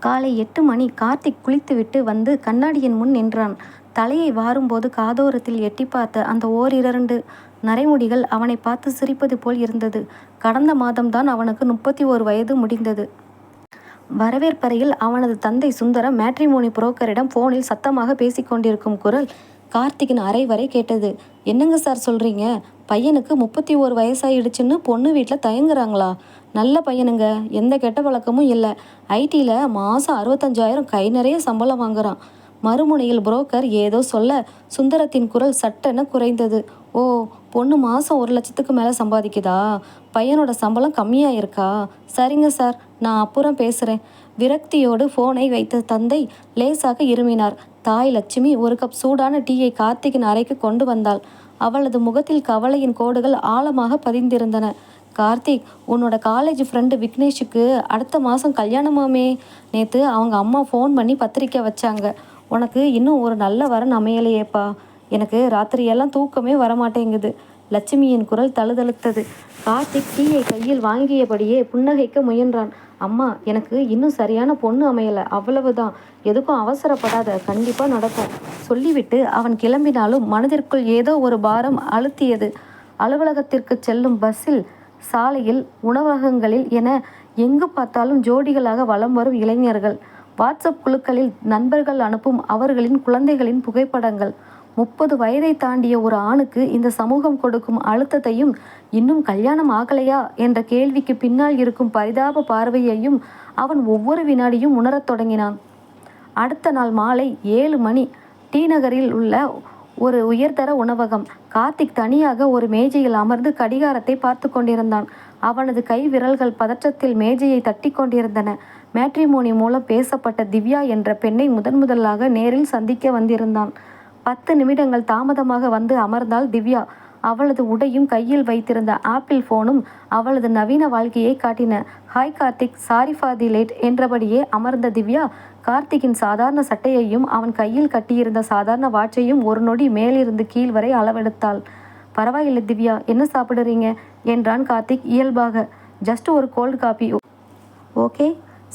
காலை 8 மணி. கார்த்திக் குளித்துவிட்டு வந்து கண்ணாடியின் முன் நின்றான். தலையை வாரும்போது காதோரத்தில் எட்டி பார்த்த அந்த ஓரிரண்டு நரைமுடிகள் அவனை பார்த்து சிரிப்பது போல் இருந்தது. கடந்த மாதம்தான் அவனுக்கு 31 வயது முடிந்தது. வரவேற்பறையில் அவனது தந்தை சுந்தரம் மேட்ரிமோனி புரோக்கரிடம் போனில் சத்தமாக பேசிக்கொண்டிருக்கும் குரல் கார்த்திகின் அறை வரை கேட்டது. என்னங்க சார் சொல்றீங்க? பையனுக்கு 31 வயசாயிடுச்சுன்னு பொண்ணு வீட்டில் தயங்குறாங்களா? நல்ல பையனுங்க, எந்த கெட்ட பழக்கமும் இல்லை. ஐடியில் மாதம் 65,000 கை நிறைய சம்பளம் வாங்குறான். மறுமுனையில் புரோக்கர் ஏதோ சொல்ல சுந்தரத்தின் குரல் சட்டென குறைந்தது. ஓ, பொண்ணு மாதம் 1,00,000க்கு மேலே சம்பாதிக்குதா? பையனோட சம்பளம் கம்மியாக இருக்கா? சரிங்க சார், நான் அப்புறம் பேசுகிறேன். விரக்தியோடு ஃபோனை வைத்த தந்தை லேசாக இருமினார். தாய் லட்சுமி ஒரு கப் சூடான டீயை கார்த்திகின் அறைக்கு கொண்டு வந்தாள். அவளது முகத்தில் கவலையின் கோடுகள் ஆழமாக பதிந்திருந்தன. கார்த்திக், உன்னோட காலேஜ் ஃப்ரெண்டு விக்னேஷுக்கு அடுத்த மாதம் கல்யாணமாமே. நேற்று அவங்க அம்மா ஃபோன் பண்ணி பத்திரிக்கை வச்சாங்க. உனக்கு இன்னும் ஒரு நல்ல வரன் அமையலையேப்பா. எனக்கு ராத்திரியெல்லாம் தூக்கமே வரமாட்டேங்குது. லட்சுமியின் குரல் தழுதழுத்தது. கார்த்திக் டீயை கையில் வாங்கியபடியே புன்னகைக்க முயன்றான். அம்மா, எனக்கு இன்னும் சரியான பொண்ணு அமையலை, அவ்வளவுதான். எதுக்கும் அவசரப்படாத, கண்டிப்பாக நடக்கும். சொல்லிவிட்டு அவன் கிளம்பினாலும் மனதிற்குள் ஏதோ ஒரு பாரம் அழுத்தியது. அலுவலகத்திற்கு செல்லும் பஸ்ஸில், சாலையில், உணவகங்களில் என எங்கு பார்த்தாலும் ஜோடிகளாக வலம் வரும் இளைஞர்கள். வாட்ஸ்அப் குழுக்களில் நண்பர்கள் அனுப்பும் அவர்களின் குழந்தைகளின் புகைப்படங்கள். 30 வயதை தாண்டிய ஒரு ஆணுக்கு இந்த சமூகம் கொடுக்கும் அழுத்தத்தையும், இன்னும் கல்யாணம் ஆகலையா என்ற கேள்விக்கு பின்னால் இருக்கும் பரிதாப பார்வையையும் அவன் ஒவ்வொரு வினாடியும் உணரத் தொடங்கினான். அடுத்த நாள் மாலை 7 மணி. டி நகரில் உள்ள ஒரு உயர்தர உணவகம். கார்த்திக் தனியாக ஒரு மேஜையில் அமர்ந்து கடிகாரத்தை பார்த்து கொண்டிருந்தான். அவனது கை விரல்கள் பதற்றத்தில் மேஜையை தட்டி கொண்டிருந்தன. மேட்ரிமோனி மூலம் பேசப்பட்ட திவ்யா என்ற பெண்ணை முதன்முதலாக நேரில் சந்திக்க வந்திருந்தான். 10 நிமிடங்கள் தாமதமாக வந்து அமர்ந்தாள் திவ்யா. அவளது உடையும் கையில் வைத்திருந்த ஆப்பிள் ஃபோனும் அவளது நவீன வாழ்க்கையை காட்டின. Hi Karthik, sorry for the late என்றபடியே அமர்ந்த திவ்யா கார்த்திக்கின் சாதாரண சட்டையையும் அவன் கையில் கட்டியிருந்த சாதாரண வாட்சையும் ஒரு நொடி மேலிருந்து கீழ் வரை அளவெடுத்தாள். பரவாயில்லை திவ்யா, என்ன சாப்பிடுறீங்க என்றான் கார்த்திக் இயல்பாக. ஜஸ்ட் ஒரு கோல்டு காபி. ஓகே,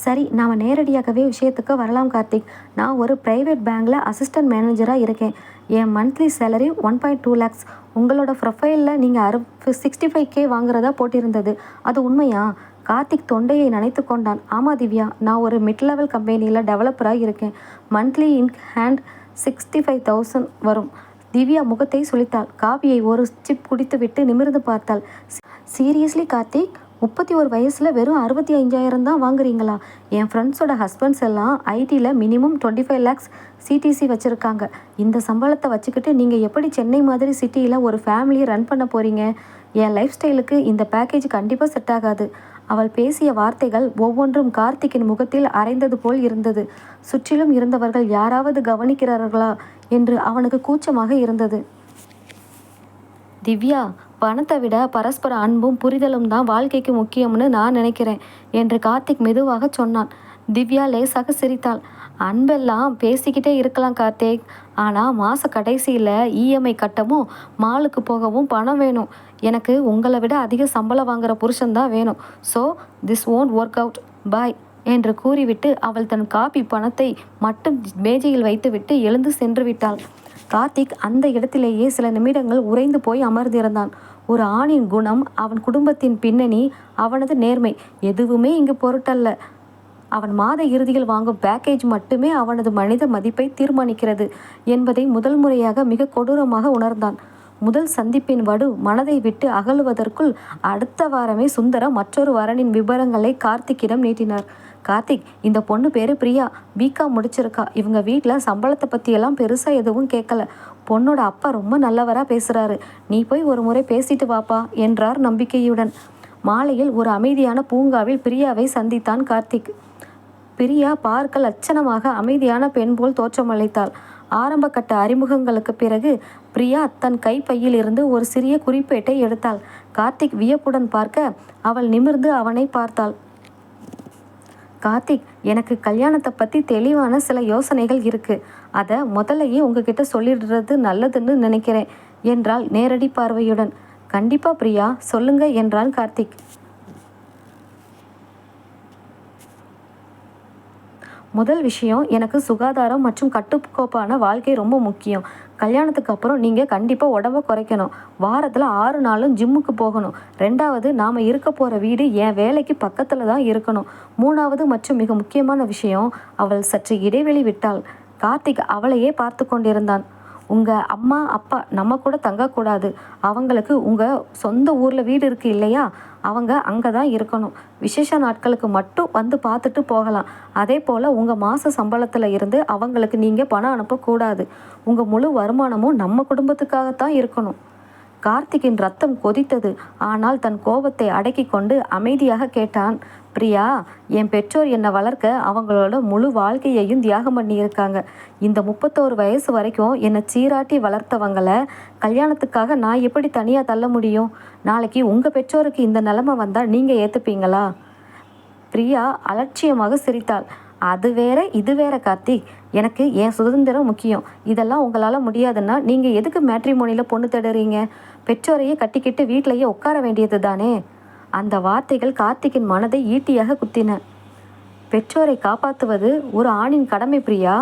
சரி, நாம் நேரடியாகவே விஷயத்துக்கு வரலாம் கார்த்திக். நான் ஒரு ப்ரைவேட் பேங்க்கில் அசிஸ்டன்ட் மேனேஜராக இருக்கேன். என் மந்த்லி சேலரி 1.2 lakhs. உங்களோட ப்ரொஃபைலில் நீங்கள் 65K வாங்குறதா போட்டிருந்தது, அது உண்மையா? கார்த்திக் தொண்டையை நனைத்து கொண்டான். ஆமாம் திவ்யா, நான் ஒரு மிட் லெவல் கம்பெனியில் டெவலப்பராக இருக்கேன். மந்த்லி இன் ஹேண்ட் 65,000 வரும். திவ்யா முகத்தை சுளித்தாள். காபியை ஒரு சிப் குடித்துவிட்டு நிமிர்ந்து பார்த்தாள். சீரியஸ்லி கார்த்திக், 31 வயசில் வெறும் 65,000 தான் வாங்குறீங்களா? என் ஃப்ரெண்ட்ஸோட ஹஸ்பண்ட்ஸ் எல்லாம் ஐடியில் மினிமம் 25 lakhs சிடிசி வச்சுருக்காங்க. இந்த சம்பளத்தை வச்சுக்கிட்டு நீங்கள் எப்படி சென்னை மாதிரி சிட்டியில் ஒரு ஃபேமிலியை ரன் பண்ண போகிறீங்க? என் லைஃப் ஸ்டைலுக்கு இந்த பேக்கேஜ் கண்டிப்பாக செட் ஆகாது. அவள் பேசிய வார்த்தைகள் ஒவ்வொன்றும் கார்த்திக்கின் முகத்தில் அரைந்தது போல் இருந்தது. சுற்றிலும் இருந்தவர்கள் யாராவது கவனிக்கிறார்களா என்று அவனுக்கு கூச்சமாக இருந்தது. திவ்யா, பணத்தை விட பரஸ்பர அன்பும் புரிதலும் தான் வாழ்க்கைக்கு முக்கியம்னு நான் நினைக்கிறேன் என்று கார்த்திக் மெதுவாக சொன்னான். திவ்யா லேசாக சிரித்தாள். அன்பெல்லாம் பேசிக்கிட்டே இருக்கலாம் கார்த்திக், ஆனால் மாத கடைசியில் இஎம்ஐ கட்டவும் மாலுக்கு போகவும் பணம் வேணும். எனக்கு உங்களை விட அதிக சம்பளம் வாங்குகிற புருஷன்தான் வேணும். So this won't work out, bye என்று கூறிவிட்டு அவள் தன் காபி பணத்தை மட்டும் மேஜையில் வைத்துவிட்டு எழுந்து சென்று விட்டாள். கார்த்திக் அந்த இடத்திலேயே சில நிமிடங்கள் உறைந்து போய் அமர்ந்திருந்தான். ஒரு ஆணின் குணம், அவன் குடும்பத்தின் பின்னணி, அவனது நேர்மை எதுவுமே இங்கு பொருட்டல்ல. அவன் மாத இறுதியில் வாங்கும் பேக்கேஜ் மட்டுமே அவனது மனித மதிப்பை தீர்மானிக்கிறது என்பதை முதல் முறையாக மிக கொடூரமாக உணர்ந்தான். முதல் சந்திப்பின் வடு மனதை விட்டு அகலுவதற்குள் அடுத்த வாரமே சுந்தரம் மற்றொரு வரனின் விபரங்களை கார்த்திக்கிடம் நீட்டினார். கார்த்திக், இந்த பொண்ணு பேர் பிரியா, பிகாம் முடிச்சிருக்கா. இவங்க வீட்டில் சம்பளத்தை பற்றியெல்லாம் பெருசாக எதுவும் கேட்கல. பொண்ணோட அப்பா ரொம்ப நல்லவராக பேசுகிறாரு. நீ போய் ஒரு முறை பேசிட்டு வாப்பா என்றார் நம்பிக்கையுடன். மாலையில் ஒரு அமைதியான பூங்காவில் பிரியாவை சந்தித்தான் கார்த்திக். பிரியா பார்க்க லட்சணமாக அமைதியான பெண் போல் தோற்றமளித்தாள். ஆரம்ப கட்ட அறிமுகங்களுக்கு பிறகு பிரியா தன் கைப்பையில் இருந்து ஒரு சிறிய குறிப்பேட்டை எடுத்தாள். கார்த்திக் வியப்புடன் பார்க்க அவள் நிமிர்ந்து அவனை பார்த்தாள். கார்த்திக், எனக்கு கல்யாணத்தை பற்றி தெளிவான சில யோசனைகள் இருக்குது. அதை முதல்லையே உங்ககிட்ட சொல்லிடுறது நல்லதுன்னு நினைக்கிறேன் என்றாள் நேரடி பார்வையுடன். கண்டிப்பாக பிரியா, சொல்லுங்க என்றான் கார்த்திக். முதல் விஷயம், எனக்கு சுகாதாரம் மற்றும் கட்டுக்கோப்பான வாழ்க்கை ரொம்ப முக்கியம். கல்யாணத்துக்கு அப்புறம் நீங்கள் கண்டிப்பாக உடம்ப குறைக்கணும். வாரத்தில் 6 நாளும் ஜிம்முக்கு போகணும். 2வது, நாம் இருக்க போகிற வீடு என் வேலைக்கு பக்கத்தில் தான் இருக்கணும். 3வது மற்றும் மிக முக்கியமான விஷயம், அவள் சற்று இடைவெளி விட்டாள். கார்த்திக் அவளையே பார்த்து கொண்டிருந்தான். உங்கள் அம்மா அப்பா நம்ம கூட தங்கக்கூடாது. அவங்களுக்கு உங்கள் சொந்த ஊரில் வீடு இருக்குது இல்லையா, அவங்க அங்கே தான் இருக்கணும். விசேஷ நாட்களுக்கு மட்டும் வந்து பார்த்துட்டு போகலாம். அதே போல் உங்கள் மாத சம்பளத்தில் இருந்து அவங்களுக்கு நீங்கள் பணம் அனுப்பக்கூடாது. உங்கள் முழு வருமானமும் நம்ம குடும்பத்துக்காகத்தான் இருக்கணும். கார்த்திக்கின் ரத்தம் கொதித்தது. ஆனால் தன் கோபத்தை அடக்கி கொண்டு அமைதியாக கேட்டான். பிரியா, என் பெற்றோர் என்னை வளர்க்க அவங்களோட முழு வாழ்க்கையையும் தியாகம் பண்ணியிருக்காங்க. இந்த 31 வயசு வரைக்கும் என்னை சீராட்டி வளர்த்தவங்களை கல்யாணத்துக்காக நான் எப்படி தனியாக தள்ள முடியும்? நாளைக்கு உங்கள் பெற்றோருக்கு இந்த நிலைமை வந்தால் நீங்கள் ஏற்றுப்பீங்களா? பிரியா அலட்சியமாக சிரித்தாள். அது வேற இது வேற கார்த்திக். எனக்கு என் சுதந்திரம் முக்கியம். இதெல்லாம் உங்களால் முடியாதுன்னா நீங்கள் எதுக்கு மேட்ரிமோனியில் பொண்ணு தேடுறீங்க? பெற்றோரையே கட்டிக்கிட்டு வீட்டிலையே உட்கார வேண்டியது தானே. அந்த வார்த்தைகள் கார்த்திக்கின் மனதை ஈட்டியாக குத்தின. பெற்றோரை காப்பாற்றுவது ஒரு ஆணின் கடமை பிரியா.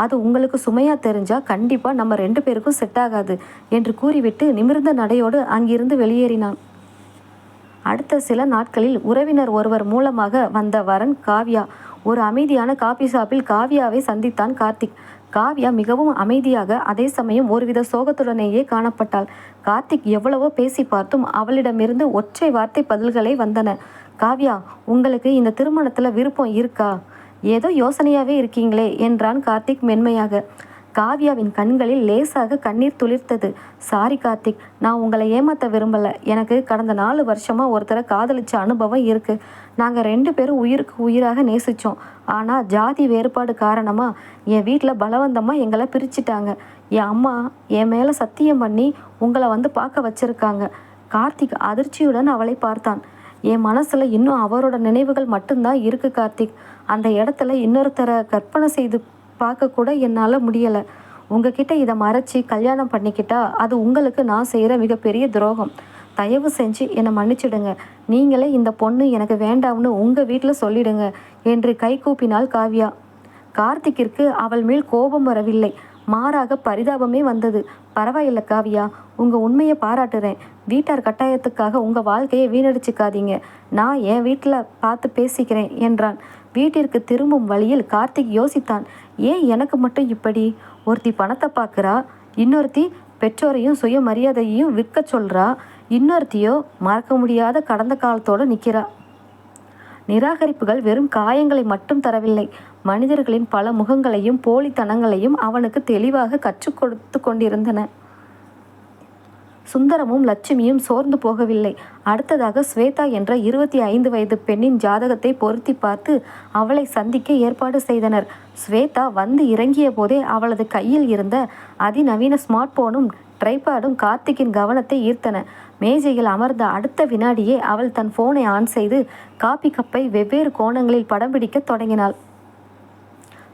அது உங்களுக்கு சுமையாக தெரிஞ்சால் கண்டிப்பாக நம்ம 2 பேருக்கும் செட் ஆகாது என்று கூறிவிட்டு நிமிர்ந்த நடையோடு அங்கிருந்து வெளியேறினான். அடுத்த சில நாட்களில் உறவினர் ஒருவர் மூலமாக வந்த வரன் காவ்யா. ஒரு அமைதியான காபி ஷாப்பில் காவ்யாவை சந்தித்தான் கார்த்திக். காவ்யா மிகவும் அமைதியாக, அதே சமயம் ஒருவித சோகத்துடனேயே காணப்பட்டாள். கார்த்திக் எவ்வளவோ பேசி பார்த்தும் அவளிடமிருந்து ஒற்றை வார்த்தை பதில்களே வந்தன. காவ்யா, உங்களுக்கு இந்த திருமணத்தில் விருப்பம் இருக்கா? ஏதோ யோசனையாகவே இருக்கீங்களே என்றான் கார்த்திக் மென்மையாக. காவ்யாவின் கண்களில் லேசாக கண்ணீர் துளிர்த்தது. சாரி கார்த்திக், நான் உங்களை ஏமாற்ற விரும்பலை. எனக்கு கடந்த 4 வருஷமாக ஒருத்தரை காதலிச்ச அனுபவம் இருக்குது. நாங்கள் 2 பேரும் உயிருக்கு உயிராக நேசித்தோம். ஆனால் ஜாதி வேறுபாடு காரணமாக என் வீட்டில் பலவந்தமாக எங்களை பிரிச்சுட்டாங்க. என் அம்மா என் மேலே சத்தியம் பண்ணி உங்களை வந்து பார்க்க வச்சுருக்காங்க. கார்த்திக் அதிர்ச்சியுடன் அவளை பார்த்தான். என் மனசில் இன்னும் அவரோட நினைவுகள் மட்டும்தான் இருக்குது கார்த்திக். அந்த இடத்துல இன்னொருத்தரை கற்பனை செய்து பார்க்கக்கூட என்னால் முடியலை. உங்ககிட்ட இதை மறைச்சி கல்யாணம் பண்ணிக்கிட்டா அது உங்களுக்கு நான் செய்கிற மிகப்பெரிய துரோகம். தயவு செஞ்சு என்னை மன்னிச்சிடுங்க. நீங்களே இந்த பொண்ணு எனக்கு வேண்டாம்னு உங்கள் வீட்டில் சொல்லிடுங்க என்று கைகூப்பினாள் காவ்யா. கார்த்திக்கிற்கு அவள் மேல் கோபம் வரவில்லை, மாறாக பரிதாபமே வந்தது. பரவாயில்லை காவ்யா, உங்கள் உண்மையை பாராட்டுறேன். வீட்டார் கட்டாயத்துக்காக உங்கள் வாழ்க்கையை வீணடிச்சுக்காதீங்க. நான் என் வீட்டில் பார்த்து பேசிக்கிறேன் என்றான். வீட்டிற்கு திரும்பும் வழியில் கார்த்திக் யோசித்தான். ஏன் எனக்கு மட்டும் இப்படி? ஒருத்தி பணத்தை பார்க்குறா, இன்னொருத்தி பெற்றோரையும் சுயமரியாதையையும் விற்க சொல்கிறா, இன்னொருத்தியோ மறக்க முடியாத கடந்த காலத்தோடு நிற்கிறா. நிராகரிப்புகள் வெறும் காயங்களை மட்டும் தரவில்லை, மனிதர்களின் பல முகங்களையும் போலித்தனங்களையும் அவனுக்கு தெளிவாக கற்றுக் கொடுத்து கொண்டிருந்தன. சுந்தரமும் லட்சுமியும் சோர்ந்து போகவில்லை. அடுத்ததாக ஸ்வேதா என்ற 25 வயது பெண்ணின் ஜாதகத்தை பொருத்தி பார்த்து அவளை சந்திக்க ஏற்பாடு செய்தனர். ஸ்வேதா வந்து இறங்கிய போதே அவளது கையில் இருந்த அதிநவீன ஸ்மார்ட் போனும் ட்ரைபாடும் கார்த்திக்கின் கவனத்தை ஈர்த்தன. மேஜையில் அமர்ந்த அடுத்த வினாடியே அவள் தன் போனை ஆன் செய்து காபி கப்பை வெவ்வேறு கோணங்களில் படம் பிடிக்க தொடங்கினாள்.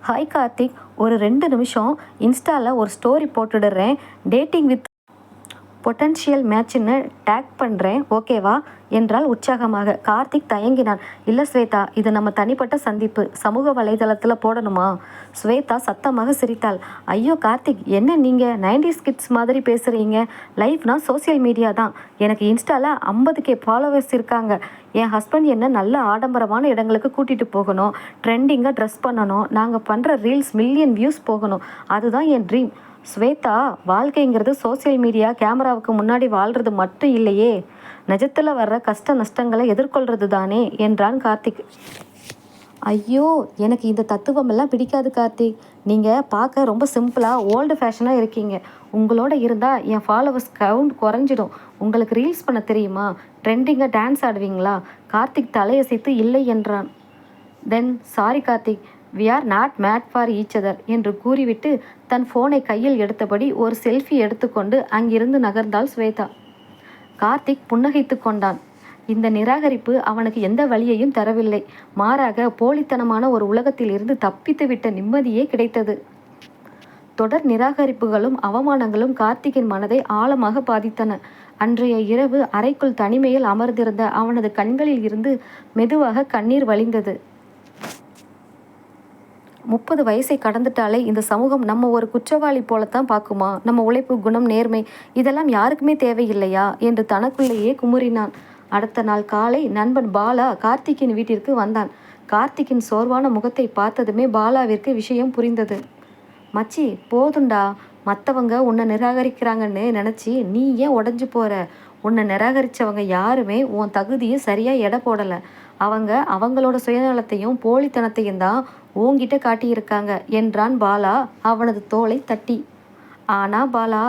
ஹாய் கார்த்திக், ஒரு 2 நிமிஷம் இன்ஸ்டாவில் ஒரு ஸ்டோரி போட்டுடுறேன். டேட்டிங் வித் பொட்டன்ஷியல் மேட்ச்னு டேக் பண்ணுறேன், ஓகேவா என்றால் உற்சாகமாக. கார்த்திக் தயங்கினான். இல்லை ஸ்வேதா, இது நம்ம தனிப்பட்ட சந்திப்பு. சமூக வலைதளத்தில் போடணுமா? ஸ்வேதா சத்தமாக சிரித்தாள். ஐயோ கார்த்திக், என்ன நீங்கள் 90s கிட்ஸ் மாதிரி பேசுகிறீங்க? லைஃப்னா சோசியல் மீடியா தான். எனக்கு இன்ஸ்டாவில் 50K ஃபாலோவர்ஸ் இருக்காங்க. என் ஹஸ்பண்ட் என்ன நல்ல ஆடம்பரமான இடங்களுக்கு கூட்டிகிட்டு போகணும், ட்ரெண்டிங்காக ட்ரெஸ் பண்ணணும், நாங்கள் பண்ணுற ரீல்ஸ் மில்லியன் வியூஸ் போகணும். அதுதான் என் ட்ரீம். ஸ்வேதா, வாழ்க்கைங்கிறது சோசியல் மீடியா கேமராவுக்கு முன்னாடி வாழ்கிறது மட்டும் இல்லையே, நிஜத்தில் வர்ற கஷ்ட நஷ்டங்களை எதிர்கொள்கிறது தானே என்றான் கார்த்திக். ஐயோ, எனக்கு இந்த தத்துவமெல்லாம் பிடிக்காது கார்த்திக். நீங்கள் பார்க்க ரொம்ப சிம்பிளாக ஓல்டு ஃபேஷனாக இருக்கீங்க. உங்களோட இருந்தால் என் ஃபாலோவர்ஸ் கவுண்ட் குறைஞ்சிடும். உங்களுக்கு ரீல்ஸ் பண்ண தெரியுமா? ட்ரெண்டிங்காக டான்ஸ் ஆடுவீங்களா? கார்த்திக் தலையசைத்து இல்லை என்றான். Then sorry Karthik, we are not made for each other என்று கூறிவிட்டு தன் ஃபோனை கையில் எடுத்தபடி ஒரு செல்ஃபி எடுத்துக்கொண்டு அங்கிருந்து நகர்ந்தாள் ஸ்வேதா. கார்த்திக் புன்னகைத்து கொண்டான். இந்த நிராகரிப்பு அவனுக்கு எந்த வழியையும் தரவில்லை, மாறாக போலித்தனமான ஒரு உலகத்தில் இருந்து தப்பித்து விட்ட நிம்மதியே கிடைத்தது. தொடர் நிராகரிப்புகளும் அவமானங்களும் கார்த்திக்கின் மனதை ஆழமாக பாதித்தன. அன்றைய இரவு அறைக்குள் தனிமையில் அமர்ந்திருந்த அவனது கண்களில் இருந்து மெதுவாக கண்ணீர் வழிந்தது. 30 வயசை கடந்துட்டாலே இந்த சமூகம் நம்ம ஒரு குற்றவாளி போலத்தான் பார்க்குமா? நம்ம உழைப்பு, குணம், நேர்மை இதெல்லாம் யாருக்குமே தேவையில்லையா என்று தனக்குள்ளேயே குமுறினான். அடுத்த நாள் காலை நண்பன் பாலா கார்த்திக்கின் வீட்டிற்கு வந்தான். கார்த்திக்கின் சோர்வான முகத்தை பார்த்ததுமே பாலாவிற்கு விஷயம் புரிந்தது. மச்சி, போதுண்டா. மற்றவங்க உன்னை நிராகரிக்கிறாங்கன்னு நினச்சி நீ ஏன் உடஞ்சி போகிற? உன்னை நிராகரித்தவங்க யாருமே உன் தகுதியை சரியாக எடை போடலை. அவங்க அவங்களோட சுயநலத்தையும் போலித்தனத்தையும் தான் உன்கிட்ட காட்டியிருக்காங்க என்றான் பாலா அவனது தோளை தட்டி. ஆனால் பாலா,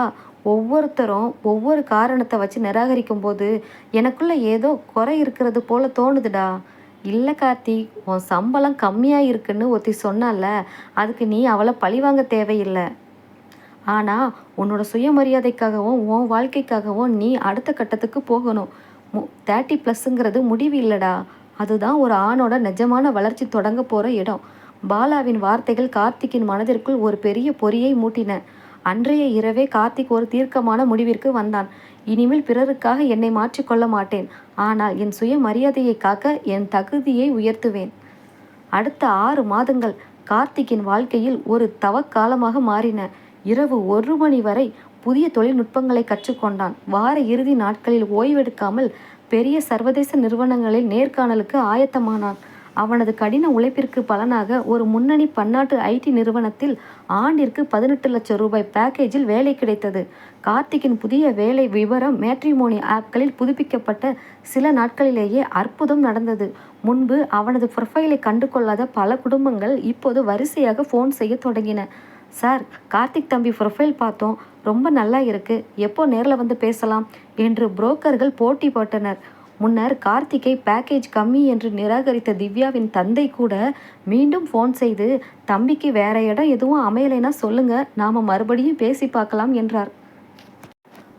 ஒவ்வொருத்தரும் ஒவ்வொரு காரணத்தை வச்சு நிராகரிக்கும் போது எனக்குள்ள ஏதோ குறை இருக்கிறது போல தோணுதுடா. இல்லை கார்த்திக், உன் சம்பளம் கம்மியாக இருக்குன்னு ஒருத்தி சொன்னால, அதுக்கு நீ அவளை பழிவாங்க தேவையில்லை. ஆனால் உன்னோட சுயமரியாதைக்காகவும் உன் வாழ்க்கைக்காகவும் நீ அடுத்த கட்டத்துக்கு போகணும். 30+ங்கிறது முடிவு இல்லைடா. அதுதான் ஒரு ஆணோட நிஜமான வளர்ச்சி தொடங்க போகிற இடம். பாலாவின் வார்த்தைகள் கார்த்திக்கின் மனதிற்குள் ஒரு பெரிய பொறியை மூட்டின. அன்றைய இரவே கார்த்திக் ஒரு தீர்க்கமான முடிவிற்கு வந்தான். இனிமேல் பிறருக்காக என்னை மாற்றிக்கொள்ள மாட்டேன். ஆனால் என் சுயமரியாதையை காக்க என் தகுதியை உயர்த்துவேன். அடுத்த 6 மாதங்கள் கார்த்திக்கின் வாழ்க்கையில் ஒரு தவக்காலமாக மாறின. இரவு 1 மணி வரை புதிய தொழில்நுட்பங்களை கற்றுக்கொண்டான். வார இறுதி நாட்களில் ஓய்வெடுக்காமல் பெரிய சர்வதேச நிறுவனங்களில் நேர்காணலுக்கு ஆயத்தமானான். அவனது கடின உழைப்பிற்கு பலனாக ஒரு முன்னணி பன்னாட்டு ஐடி நிறுவனத்தில் ஆண்டிற்கு 18 லட்சம் ரூபாய் பேக்கேஜில் வேலை கிடைத்தது. கார்த்திக்கின் புதிய வேலை விவரம் மேட்ரிமோனி ஆப்களில் புதுப்பிக்கப்பட்ட சில நாட்களிலேயே அற்புதம் நடந்தது. முன்பு அவனது ப்ரொஃபைலை கண்டு கொள்ளாத பல குடும்பங்கள் இப்போது வரிசையாக ஃபோன் செய்ய தொடங்கின. சார், கார்த்திக் தம்பி ப்ரொஃபைல் பார்த்தோம், ரொம்ப நல்லா இருக்கு, எப்போ நேரில் வந்து பேசலாம் என்று புரோக்கர்கள் போட்டி போட்டனர். முன்னர் கார்த்திக்கை பேக்கேஜ் கம்மி என்று நிராகரித்த திவ்யாவின் தந்தை கூட மீண்டும் ஃபோன் செய்து, தம்பிக்கு வேற இடம் எதுவும் அமையலைன்னா சொல்லுங்க, நாம மறுபடியும் பேசி பார்க்கலாம் என்றார்.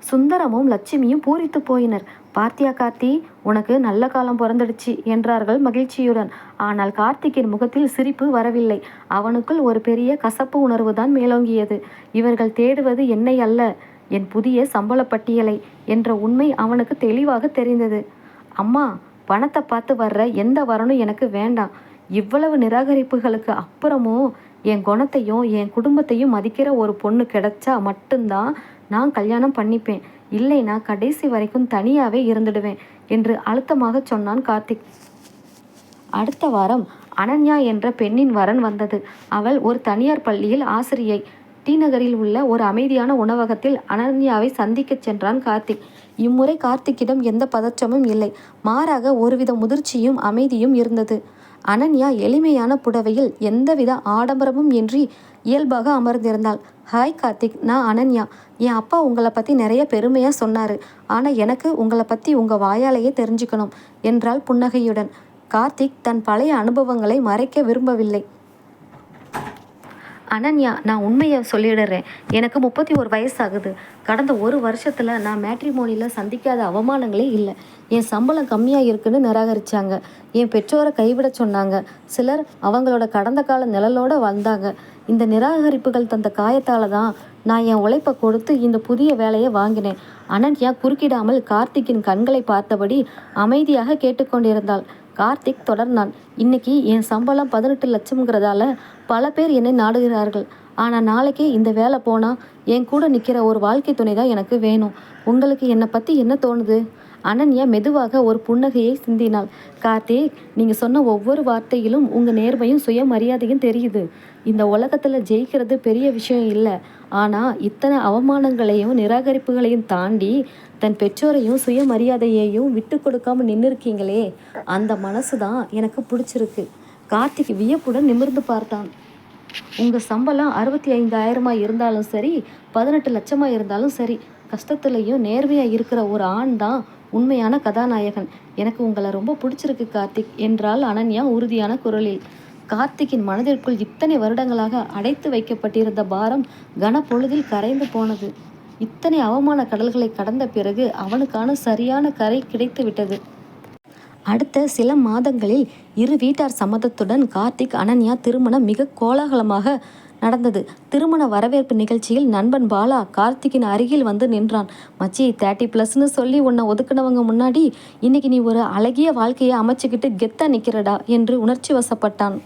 சுந்தரமும் லட்சுமியும் பூரித்து போயினர். பார்த்தியா கார்த்தி, உனக்கு நல்ல காலம் பிறந்துடுச்சு என்றார்கள் மகிழ்ச்சியுடன். ஆனால் கார்த்திக்கின் முகத்தில் சிரிப்பு வரவில்லை. அவனுக்குள் ஒரு பெரிய கசப்பு உணர்வு தான் மேலோங்கியது. இவர்கள் தேடுவது என்னை அல்ல, என் புதிய சம்பள பட்டியலை என்ற உண்மை அவனுக்கு தெளிவாக தெரிந்தது. அம்மா, பணத்தை பார்த்து வர்ற எந்த வரணும் எனக்கு வேண்டாம். இவ்வளவு நிராகரிப்புகளுக்கு அப்புறமும் என் குணத்தையும் என் குடும்பத்தையும் மதிக்கிற ஒரு பொண்ணு கிடைச்சா மட்டும்தான் நான் கல்யாணம் பண்ணிப்பேன். இல்லைனா கடைசி வரைக்கும் தனியாகவே இருந்துடுவேன் என்று அழுத்தமாக சொன்னான் கார்த்திக். அடுத்த வாரம் அனன்யா என்ற பெண்ணின் வரன் வந்தது. அவள் ஒரு தனியார் பள்ளியில் ஆசிரியை. டி நகரில் உள்ள ஒரு அமைதியான உணவகத்தில் அனன்யாவை சந்திக்கச் சென்றான் கார்த்திக். இம்முறை கார்த்திக்கிடம் எந்த பதற்றமும் இல்லை. மாறாக ஒருவித முதிர்ச்சியும் அமைதியும் இருந்தது. அனன்யா எளிமையான புடவையில் எந்தவித ஆடம்பரமும் இன்றி இயல்பாக அமர்ந்திருந்தாள். ஹாய் கார்த்திக், நான் அனன்யா. என் அப்பா உங்களை பற்றி நிறைய பெருமையாக சொன்னார். ஆனால் எனக்கு உங்களை பற்றி உங்கள் வாயாலேயே தெரிஞ்சுக்கணும் என்றாள் புன்னகையுடன். கார்த்திக் தன் பழைய அனுபவங்களை மறைக்க விரும்பவில்லை. அனன்யா, நான் உண்மையை சொல்லிடுறேன். எனக்கு 31 வயசாகுது. கடந்த 1 வருஷத்தில் நான் மேட்ரிமோனியில் சந்திக்காத அவமானங்களே இல்லை. என் சம்பளம் கம்மியாக இருக்குன்னு நிராகரித்தாங்க. என் பெற்றோரை கைவிட சொன்னாங்க. சிலர் அவங்களோட கடந்த கால நிழலோடு வந்தாங்க. இந்த நிராகரிப்புகள் தந்த காயத்தால் தான் நான் என் உழைப்பை கொடுத்து இந்த புதிய வேலையை வாங்கினேன். அனன்யா குறுக்கிடாமல் கார்த்திக்கின் கண்களை பார்த்தபடி அமைதியாக கேட்டுக்கொண்டிருந்தாள். கார்த்திக் தொடர்ந்தான். இன்னைக்கு என் சம்பளம் 18 லட்சம்ங்கிறதால பல பேர் என்னை நாடுகிறார்கள். ஆனால் நாளைக்கே இந்த வேலை போனால் என் கூட நிற்கிற ஒரு வாழ்க்கை துணை தான் எனக்கு வேணும். உங்களுக்கு என்னை பற்றி என்ன தோணுது? அனன்யா மெதுவாக ஒரு புன்னகையை சிந்தினாள். கார்த்திக், நீங்கள் சொன்ன ஒவ்வொரு வார்த்தையிலும் உங்கள் நேர்மையும் சுயமரியாதையும் தெரியுது. இந்த உலகத்தில் ஜெயிக்கிறது பெரிய விஷயம் இல்லை. ஆனால் இத்தனை அவமானங்களையும் நிராகரிப்புகளையும் தாண்டி தன் பெற்றோரையும் சுயமரியாதையையும் விட்டு கொடுக்காம நின்றுருக்கீங்களே, அந்த மனசு தான் எனக்கு பிடிச்சிருக்கு. கார்த்திக் வியப்புடன் நிமிர்ந்து பார்த்தான். உங்கள் சம்பளம் 65,000 இருந்தாலும் சரி, 18 லட்சமாக இருந்தாலும் சரி, கஷ்டத்துலையும் நேர்மையாக இருக்கிற ஒரு ஆண் தான் உண்மையான கதாநாயகன். எனக்கு உங்களை ரொம்ப பிடிச்சிருக்கு கார்த்திக் என்றாள் அனன்யா உறுதியான குரலில். கார்த்திக்கின் மனதிற்குள் இத்தனை வருடங்களாக அடைத்து வைக்கப்பட்டிருந்த பாரம் கனப்பொழுதில் கரைந்து போனது. இத்தனை அவமான கடல்களை கடந்த பிறகு அவனுக்கான சரியான கரை கிடைத்து விட்டது. அடுத்த சில மாதங்களில் இரு வீட்டார் சம்மதத்துடன் கார்த்திக் அனன்யா திருமணம் மிக கோலாகலமாக நடந்தது. திருமண வரவேற்பு நிகழ்ச்சியில் நண்பன் பாலா கார்த்திக்கின் அருகில் வந்து நின்றான். மச்சி, 30+ன்னு சொல்லி உன்னை ஒதுக்கினவங்க முன்னாடி இன்னைக்கு நீ ஒரு அழகிய வாழ்க்கையை அமைச்சுக்கிட்டு கெத்தா நிற்கிறடா என்று உணர்ச்சி வசப்பட்டான்.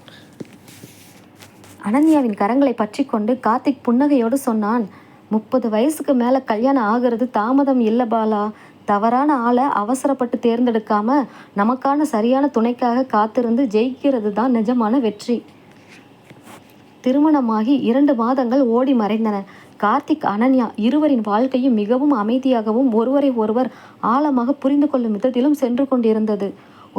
அனன்யாவின் கரங்களை பற்றி கொண்டு கார்த்திக் புன்னகையோடு சொன்னான். 30 வயசுக்கு மேலே கல்யாணம் ஆகிறது தாமதம் இல்லை பாலா. தவறான ஆளை அவசரப்பட்டு தேர்ந்தெடுக்காம நமக்கான சரியான துணைக்காக காத்திருந்து ஜெயிக்கிறது தான் நிஜமான வெற்றி. திருமணமாகி 2 மாதங்கள் ஓடி மறைந்தன. கார்த்திக், அனன்யா இருவரின் வாழ்க்கையும் மிகவும் அமைதியாகவும் ஒருவரை ஒருவர் ஆழமாக புரிந்து கொள்ளும் விதத்திலும் சென்று கொண்டிருந்தது.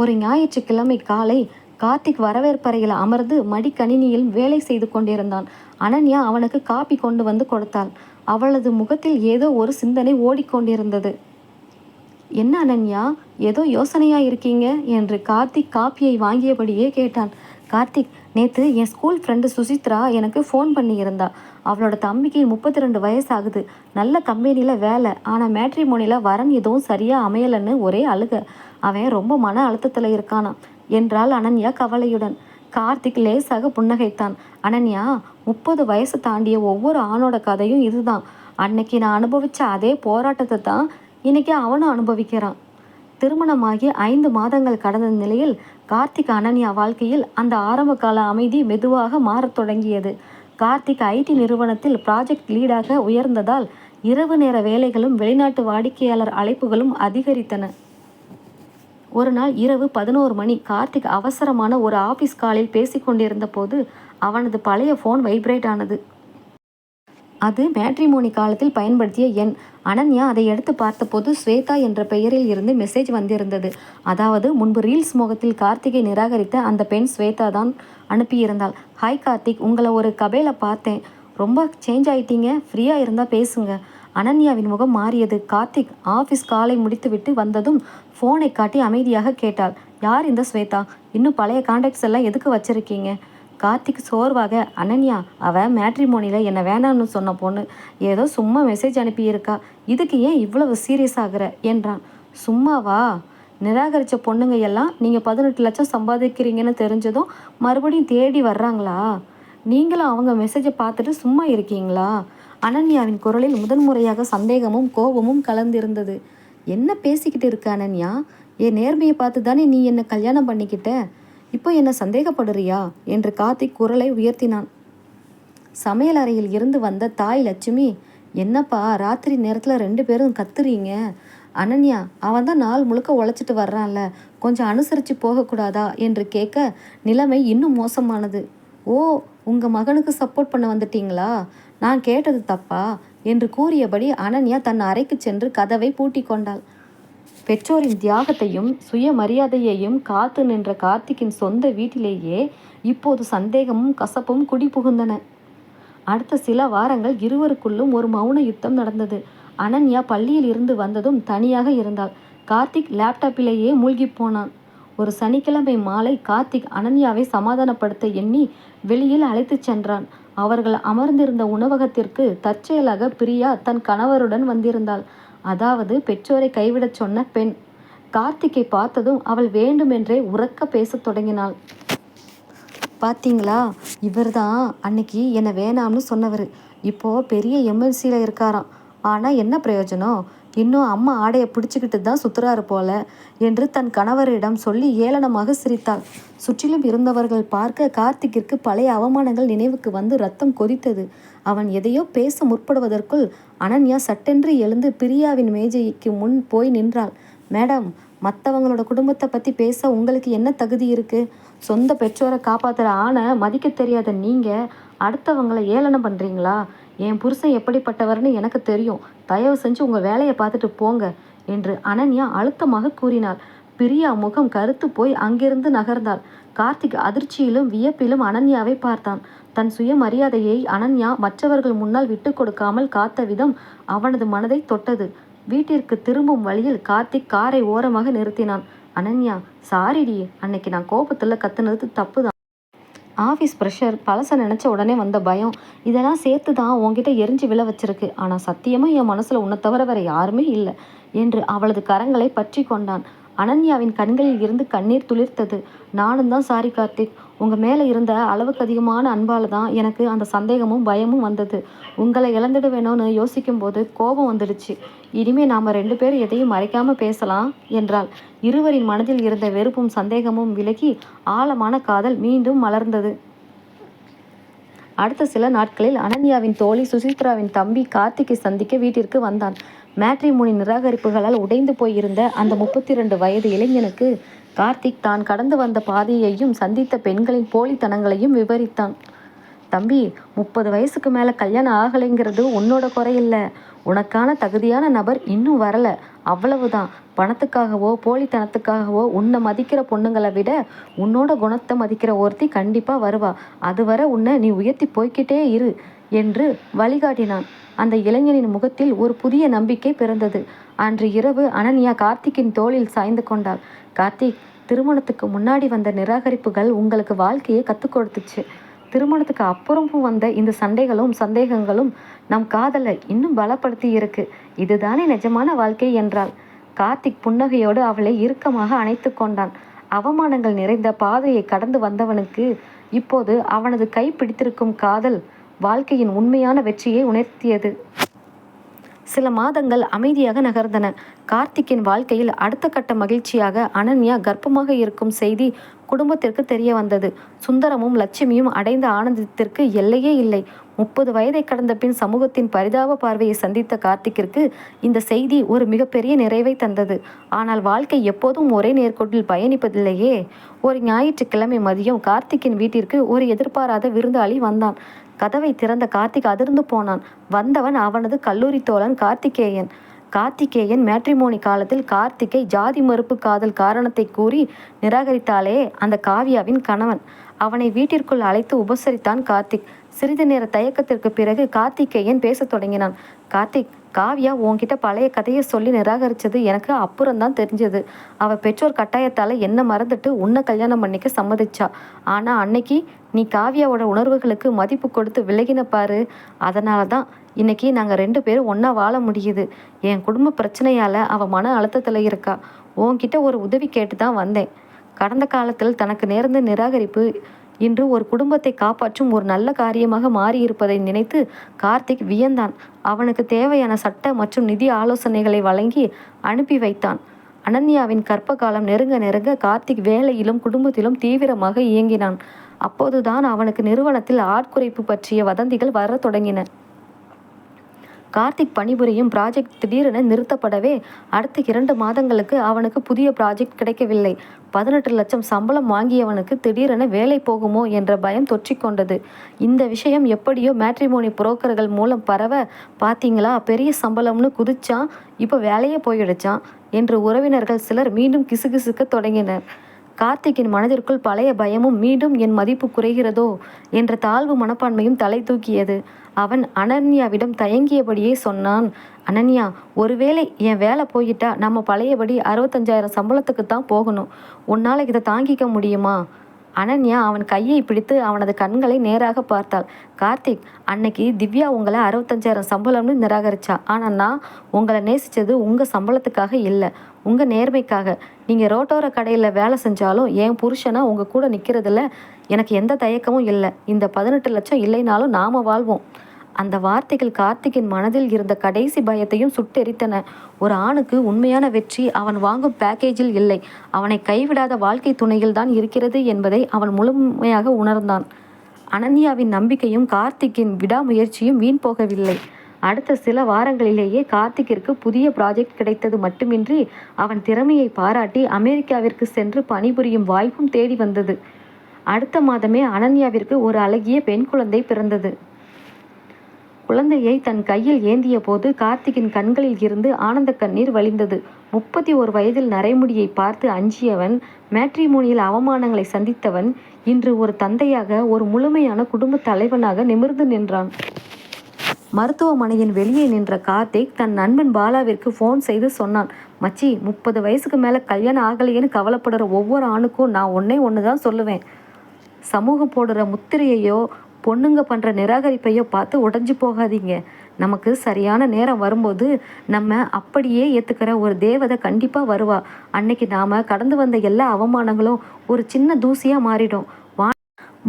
ஒரு ஞாயிற்றுக்கிழமை காலை கார்த்திக் வரவேற்பறையில் அமர்ந்து மடிக்கணினியில் வேலை செய்து கொண்டிருந்தான். அனன்யா அவனுக்கு காப்பி கொண்டு வந்து கொடுத்தாள். அவளது முகத்தில் ஏதோ ஒரு சிந்தனை ஓடிக்கொண்டிருந்தது. என்ன அனன்யா, ஏதோ யோசனையா இருக்கீங்க என்று கார்த்திக் காப்பியை வாங்கியபடியே கேட்டான். கார்த்திக், நேற்று என் ஸ்கூல் ஃப்ரெண்டு சுசித்ரா எனக்கு ஃபோன் பண்ணியிருந்தா. அவளோட தம்பிக்கு 32 வயசு ஆகுது. நல்ல கம்பெனியில் வேலை. ஆனால் மேட்ரிமோனியில் வரன் எதுவும் சரியாக அமையலைன்னு ஒரே அழுக. அவன் ரொம்ப மன அழுத்தத்தில் இருக்கானாம் என்றாள் அனன்யா கவலையுடன். கார்த்திக் லேசாக புன்னகைத்தான். அனன்யா, 30 வயசு தாண்டிய ஒவ்வொரு ஆணோட கதையும் இதுதான். அன்னைக்கு நான் அனுபவித்த அதே போராட்டத்தை தான் இன்னைக்கு அவனும் அனுபவிக்கிறான். திருமணமாகி 5 மாதங்கள் கடந்த நிலையில் கார்த்திக் அனன்யா வாழ்க்கையில் அந்த ஆரம்ப கால அமைதி மெதுவாக மாறத் தொடங்கியது. கார்த்திக் ஐடி நிறுவனத்தில் ப்ராஜெக்ட் லீடாக உயர்ந்ததால் இரவு நேர வேலைகளும் வெளிநாட்டு வாடிக்கையாளர் அழைப்புகளும் அதிகரித்தன. ஒரு நாள் இரவு 11 மணி கார்த்திக் அவசரமான ஒரு ஆஃபீஸ் காலில் பேசிக்கொண்டிருந்த போது அவனது பழைய ஃபோன் வைப்ரேட் ஆனது. அது மேட்ரிமோனி காலத்தில் பயன்படுத்திய எண். அனன்யா அதை எடுத்து பார்த்தபோது ஸ்வேதா என்ற பெயரில் இருந்து மெசேஜ் வந்திருந்தது. அதாவது முன்பு ரீல்ஸ் முகத்தில் கார்த்திகை நிராகரித்த அந்த பெண் ஸ்வேதா தான் அனுப்பியிருந்தாள். ஹாய் கார்த்திக், உங்களை ஒரு கபேல பார்த்தேன். ரொம்ப சேஞ்ச் ஆயிட்டீங்க. ஃப்ரீயாக இருந்தால் பேசுங்க. அனன்யாவின் முகம் மாறியது. கார்த்திக் ஆஃபீஸ் காலை முடித்துவிட்டு வந்ததும் ஃபோனை காட்டி அமைதியாக கேட்டாள். யார் இந்த ஸ்வேதா? இன்னும் பழைய கான்டாக்ட்ஸ் எல்லாம் எதுக்கு வச்சுருக்கீங்க? கார்த்திக் சோர்வாக, அனன்யா, அவள் மேட்ரிமோனியில் என்னை வேணான்னு சொன்ன பொண்ணு. ஏதோ சும்மா மெசேஜ் அனுப்பியிருக்கா. இதுக்கு ஏன் இவ்வளவு சீரியஸ் ஆகிற என்றான். சும்மாவா? நிராகரித்த பொண்ணுங்க எல்லாம் நீங்கள் 18 லட்சம் சம்பாதிக்கிறீங்கன்னு தெரிஞ்சதும் மறுபடியும் தேடி வர்றாங்களா? நீங்களும் அவங்க மெசேஜை பார்த்துட்டு சும்மா இருக்கீங்களா? அனன்யாவின் குரலில் முதன்முறையாக சந்தேகமும் கோபமும் கலந்திருந்தது. என்ன பேசிக்கிட்டு இருக்க அனன்யா? என் நேர்மையை பார்த்து தானே நீ என்னை கல்யாணம் பண்ணிக்கிட்ட. இப்போ என்ன சந்தேகப்படுறியா என்று கார்த்திக் குரலை உயர்த்தினான். சமையல் அறையில் இருந்து வந்த தாய் லட்சுமி, என்னப்பா ராத்திரி நேரத்தில் 2 பேரும் கத்துறீங்க? அனன்யா, அவன் தான் நாள் முழுக்க உழைச்சிட்டு வர்றான்ல, கொஞ்சம் அனுசரித்து போகக்கூடாதா என்று கேட்க நிலைமை இன்னும் மோசமானது. ஓ, உங்கள் மகனுக்கு சப்போர்ட் பண்ண வந்துட்டீங்களா? நான் கேட்டது தப்பா என்று கூறியபடி அனன்யா தன் அறைக்கு சென்று கதவை பூட்டி கொண்டாள். பெற்றோரின் தியாகத்தையும் சுயமரியாதையையும் காத்து நின்ற கார்த்திக்கின் சொந்த வீட்டிலேயே இப்போது சந்தேகமும் கசப்பும் குடி புகுந்தன. அடுத்த சில வாரங்கள் இருவருக்குள்ளும் ஒரு மௌன யுத்தம் நடந்தது. அனன்யா பள்ளியில் இருந்து வந்ததும் தனியாக இருந்தாள். கார்த்திக் லேப்டாப்பிலேயே மூழ்கி போனான். ஒரு சனிக்கிழமை மாலை கார்த்திக் அனன்யாவை சமாதானப்படுத்த எண்ணி வெளியில் அழைத்துச் சென்றான். அவர்கள் அமர்ந்திருந்த உணவகத்திற்கு தற்செயலாக பிரியா தன் கணவருடன் வந்திருந்தாள். அதாவது பெற்றோரை கைவிடச் சொன்ன பெண். கார்த்திக்கை பார்த்ததும் அவள் வேண்டுமென்றே உரக்க பேசத் தொடங்கினாள். பார்த்தீங்களா, இவர் தான் அன்னைக்கு என்னை வேணாம்னு சொன்னவர். இப்போது பெரிய எம்எல்சியில் இருக்காராம். ஆனால் என்ன பிரயோஜனம்? இன்னும் அம்மா ஆடையை பிடிச்சிக்கிட்டு தான் சுற்றுறாரு போல என்று தன் கணவரிடம் சொல்லி ஏளனமாக சிரித்தாள். சுற்றிலும் இருந்தவர்கள் பார்க்க கார்த்திக்கிற்கு பழைய அவமானங்கள் நினைவுக்கு வந்து ரத்தம் கொதித்தது. அவன் எதையோ பேச முற்படுவதற்குள் அனன்யா சட்டென்று எழுந்து பிரியாவின் மேஜைக்கு முன் போய் நின்றாள். மேடம், மற்றவங்களோட குடும்பத்தை பற்றி பேச உங்களுக்கு என்ன தகுதி இருக்குது? சொந்த பெற்றோரை காப்பாற்றுற ஆணை மதிக்க தெரியாத நீங்கள் அடுத்தவங்களை ஏளனம் பண்ணுறீங்களா? என் புருஷன் எப்படிப்பட்டவர்னு எனக்கு தெரியும். தயவு செஞ்சு உங்கள் வேலையை பார்த்துட்டு போங்க என்று அனன்யா அழுத்தமாக கூறினாள். பிரியா முகம் கருத்து போய் அங்கிருந்து நகர்ந்தாள். கார்த்திக் அதிர்ச்சியிலும் வியப்பிலும் அனன்யாவை பார்த்தான். தன் சுயமரியாதையை அனன்யா மற்றவர்கள் முன்னால் விட்டு கொடுக்காமல் காத்த விதம் அவனது மனதை தொட்டது. வீட்டிற்கு திரும்பும் வழியில் கார்த்திக் காரை ஓரமாக நிறுத்தினான். அனன்யா, சாரிடி, அன்னைக்கு நான் கோபத்தில் கத்துனது தப்பு தான். ஆஃபீஸ் ப்ரெஷர், பழசை நினச்ச உடனே வந்த பயம், இதெல்லாம் சேர்த்து தான் உங்ககிட்ட எரிஞ்சு விழ வச்சிருக்கு. ஆனால் சத்தியமாக என் மனசில் உன்னை தவிர வேறு யாருமே இல்லை என்று அவளது கரங்களை பற்றி கொண்டான். அனன்யாவின் கண்களில் இருந்து கண்ணீர் துளிர்த்தது. நானும் தான் சாரி கார்த்திக். உங்கள் மேலே இருந்த அளவுக்கு அதிகமான அன்பால் தான் எனக்கு அந்த சந்தேகமும் பயமும் வந்தது. உங்களை இழந்துட வேணும்னு யோசிக்கும் போது கோபம் வந்துடுச்சு. இனிமேல் நாம் 2 பேரும் எதையும் மறைக்காமல் பேசலாம் என்றாள். இருவரின் மனதில் இருந்த வெறுப்பும் சந்தேகமும் விலகி ஆழமான காதல் மீண்டும் மலர்ந்தது. அடுத்த சில நாட்களில் அனன்யாவின் தோழி சுசித்ராவின் தம்பி கார்த்திக்கை சந்திக்க வீட்டிற்கு வந்தான். மேட்ரிமோனி நிராகரிப்புகளால் உடைந்து போயிருந்த அந்த 32 வயது இளைஞனுக்கு கார்த்திக் தான் கடந்து வந்த பாதையையும் சந்தித்த பெண்களின் போலித்தனங்களையும் விவரித்தான். தம்பி, 30 வயசுக்கு மேலே கல்யாணம் ஆகலைங்கிறது உன்னோட குறையில்லை. உனக்கான தகுதியான நபர் இன்னும் வரல, அவ்வளவுதான். பணத்துக்காகவோ போலித்தனத்துக்காகவோ உன்னை மதிக்கிற பொண்ணுங்களை விட உன்னோட குணத்தை மதிக்கிற ஒருத்தி கண்டிப்பாக வருவா. அதுவரை உன்னை நீ உயர்த்தி போய்கிட்டே இரு என்று வழிகாட்டினான். அந்த இளைஞனின் முகத்தில் ஒரு புதிய நம்பிக்கை பிறந்தது. அன்று இரவு அனன்யா கார்த்திக்கின் தோளில் சாய்ந்து கொண்டாள். கார்த்திக், திருமணத்துக்கு முன்னாடி வந்த நிராகரிப்புகள் உங்களுக்கு வாழ்க்கையை கற்றுக் கொடுத்துச்சு. திருமணத்துக்கு அப்புறமும் வந்த இந்த சண்டைகளும் சந்தேகங்களும் நம் காதலை இன்னும் பலப்படுத்தி இருக்கு. இதுதானே நிஜமான வாழ்க்கை என்றாள். கார்த்திக் புன்னகையோடு அவளை இறுக்கமாக அணைத்து கொண்டான். அவமானங்கள் நிறைந்த பாதையை கடந்து வந்தவனுக்கு இப்போது அவனது கை பிடித்திருக்கும் காதல் வாழ்க்கையின் உண்மையான வெற்றியை உணர்த்தியது. சில மாதங்கள் அமைதியாக நகர்ந்தன. கார்த்திக்கின் வாழ்க்கையில் அடுத்த கட்ட மகிழ்ச்சியாக அனன்யா கர்ப்பமாக இருக்கும் செய்தி குடும்பத்திற்கு தெரிய வந்தது. சுந்தரமும் லட்சுமியும் அடைந்த ஆனந்தத்திற்கு எல்லையே இல்லை. 30 வயதை கடந்த பின் சமூகத்தின் பரிதாப பார்வையை சந்தித்த கார்த்திக்கிற்கு இந்த செய்தி ஒரு மிகப்பெரிய நிறைவை தந்தது. ஆனால் வாழ்க்கை எப்போதும் ஒரே நேர்கோட்டில் பயணிப்பதில்லையே. ஒரு ஞாயிற்றுக்கிழமை மதியம் கார்த்திக்கின் வீட்டிற்கு ஒரு எதிர்பாராத விருந்தாளி வந்தான். கதவை திறந்த கார்த்திக் அதிர்ந்து போனான். வந்தவன் அவனது கல்லூரி தோழன் கார்த்திகேயன். கார்த்திகேயன் மேட்ரிமோனி காலத்தில் கார்த்திக்கை ஜாதி மறுப்பு காதல் காரணத்தை கூறி நிராகரித்தாலே அந்த காவ்யாவின் கணவன். அவனை வீட்டிற்குள் அழைத்து உபசரித்தான் கார்த்திக். சிறிது நேர தயக்கத்திற்கு பிறகு கார்த்திகேயன் பேசத் தொடங்கினான். கார்த்திக், காவ்யா உன்கிட்ட பழைய கதையை சொல்லி நிராகரிச்சது எனக்கு அப்புறம்தான் தெரிஞ்சது. அவள் பெற்றோர் கட்டாயத்தால் என்ன மறந்துட்டு உன்னை கல்யாணம் பண்ணிக்க சம்மதிச்சா. ஆனால் அன்னைக்கு நீ காவ்யாவோட உணர்வுகளுக்கு மதிப்பு கொடுத்து விலகின பாரு. அதனால தான் இன்னைக்கு நாங்கள் 2 பேரும் ஒன்றா வாழ முடியுது. என் குடும்ப பிரச்சனையால் அவள் மன அழுத்தத்தில் இருக்கா. உன்கிட்ட ஒரு உதவி கேட்டு தான் வந்தேன். கடந்த காலத்தில் தனக்கு நேர்ந்த நிராகரிப்பு இன்று ஒரு குடும்பத்தை காப்பாற்றும் ஒரு நல்ல காரியமாக மாறியிருப்பதை நினைத்து கார்த்திக் வியந்தான். அவனுக்கு தேவையான சட்ட மற்றும் நிதி ஆலோசனைகளை வழங்கி அனுப்பி வைத்தான். அனன்யாவின் கர்ப்ப காலம் நெருங்க நெருங்க கார்த்திக் வேலையிலும் குடும்பத்திலும் தீவிரமாக இயங்கினான். அப்போதுதான் அவனுக்கு நிறுவனத்தில் ஆட்குறைப்பு பற்றிய வதந்திகள் வர தொடங்கின. கார்த்திக் பணிபுரியும் ப்ராஜெக்ட் திடீரென நிறுத்தப்படவே அடுத்த 2 மாதங்களுக்கு அவனுக்கு புதிய ப்ராஜெக்ட் கிடைக்கவில்லை. 18 லட்சம் சம்பளம் வாங்கியவனுக்கு திடீரென வேலை போகுமோ என்ற பயம் தொற்றிக்கொண்டது. இந்த விஷயம் எப்படியோ மேட்ரிமோனி புரோக்கர்கள் மூலம் பரவ, பார்த்தீங்களா பெரிய சம்பளம்னு குதிச்சான், இப்போ வேலையே போயிடுச்சான் என்று உறவினர்கள் சிலர் மீண்டும் கிசுகிசுக்க தொடங்கினர். கார்த்திக்கின் மனதிற்குள் பழைய பயமும் மீண்டும் என் மதிப்பு குறைகிறதோ என்ற தாழ்வு மனப்பான்மையும் தலை தூக்கியது. அவன் அனன்யாவிடம் தயங்கியபடியே சொன்னான். அனன்யா, ஒருவேளை என் வேலை போயிட்டா நம்ம பழையபடி 65,000 சம்பளத்துக்கு தான் போகணும். உன்னால் இதை தாங்கிக்க முடியுமா? அனன்யா அவன் கையை பிடித்து அவனது கண்களை நேராக பார்த்தாள். கார்த்திக், அன்னைக்கு திவ்யா உங்களை 65,000 சம்பளம்னு நிராகரிச்சா. ஆனால் நான் உங்களை நேசித்தது உங்கள் சம்பளத்துக்காக இல்லை, உங்கள் நேர்மைக்காக. நீங்கள் ரோட்டோர கடையில் வேலை செஞ்சாலும் என் புருஷனா உங்கள் கூட நிற்கிறதுல எனக்கு எந்த தயக்கமும் இல்லை. இந்த 18 லட்சம் இல்லைனாலும் நாம் வாழ்வோம். அந்த வார்த்தைகள் கார்த்திக்கின் மனதில் இருந்த கடைசி பயத்தையும் சுட்டெரித்தன. ஒரு ஆணுக்கு உண்மையான வெற்றி அவன் வாங்கும் பேக்கேஜில் இல்லை, அவனை கைவிடாத வாழ்க்கை துணையில் தான் இருக்கிறது என்பதை அவன் முழுமையாக உணர்ந்தான். அனன்யாவின் நம்பிக்கையும் கார்த்திக்கின் விடாமுயற்சியும் வீண் போகவில்லை. அடுத்த சில வாரங்களிலேயே கார்த்திக்கிற்கு புதிய ப்ராஜெக்ட் கிடைத்தது மட்டுமின்றி அவன் திறமையை பாராட்டி அமெரிக்காவிற்கு சென்று பணிபுரியும் வாய்ப்பும் தேடி வந்தது. அடுத்த மாதமே அனன்யாவிற்கு ஒரு அழகிய பெண் குழந்தை பிறந்தது. குழந்தையை தன் கையில் ஏந்திய போது கார்த்திக்கின் கண்களில் இருந்து ஆனந்த கண்ணீர் வழிந்தது. 31 வயதில் நரைமுடியை பார்த்து அஞ்சியவன், மேட்ரிமோனியில் அவமானங்களை சந்தித்தவன், இன்று ஒரு தந்தையாக, ஒரு முழுமையான குடும்ப தலைவனாக நிமிர்ந்து நின்றான். மருத்துவமனையின் வெளியே நின்ற கார்த்திக் தன் நண்பன் பாலாவிற்கு ஃபோன் செய்து சொன்னான். மச்சி, 30 வயசுக்கு மேலே கல்யாணம் ஆகலையேன்னு கவலைப்படுற ஒவ்வொரு ஆணுக்கும் நான் ஒன்று தான் சொல்லுவேன். சமூகம் போடுற முத்திரையையோ பொண்ணுங்க பண்ணுற நிராகரிப்பையோ பார்த்து உடஞ்சி போகாதீங்க. நமக்கு சரியான நேரம் வரும்போது நம்ம அப்படியே ஏற்றுக்கிற ஒரு தேவதை கண்டிப்பாக வருவா. அன்னைக்கு நாம் கடந்து வந்த எல்லா அவமானங்களும் ஒரு சின்ன தூசியாக மாறிடும்.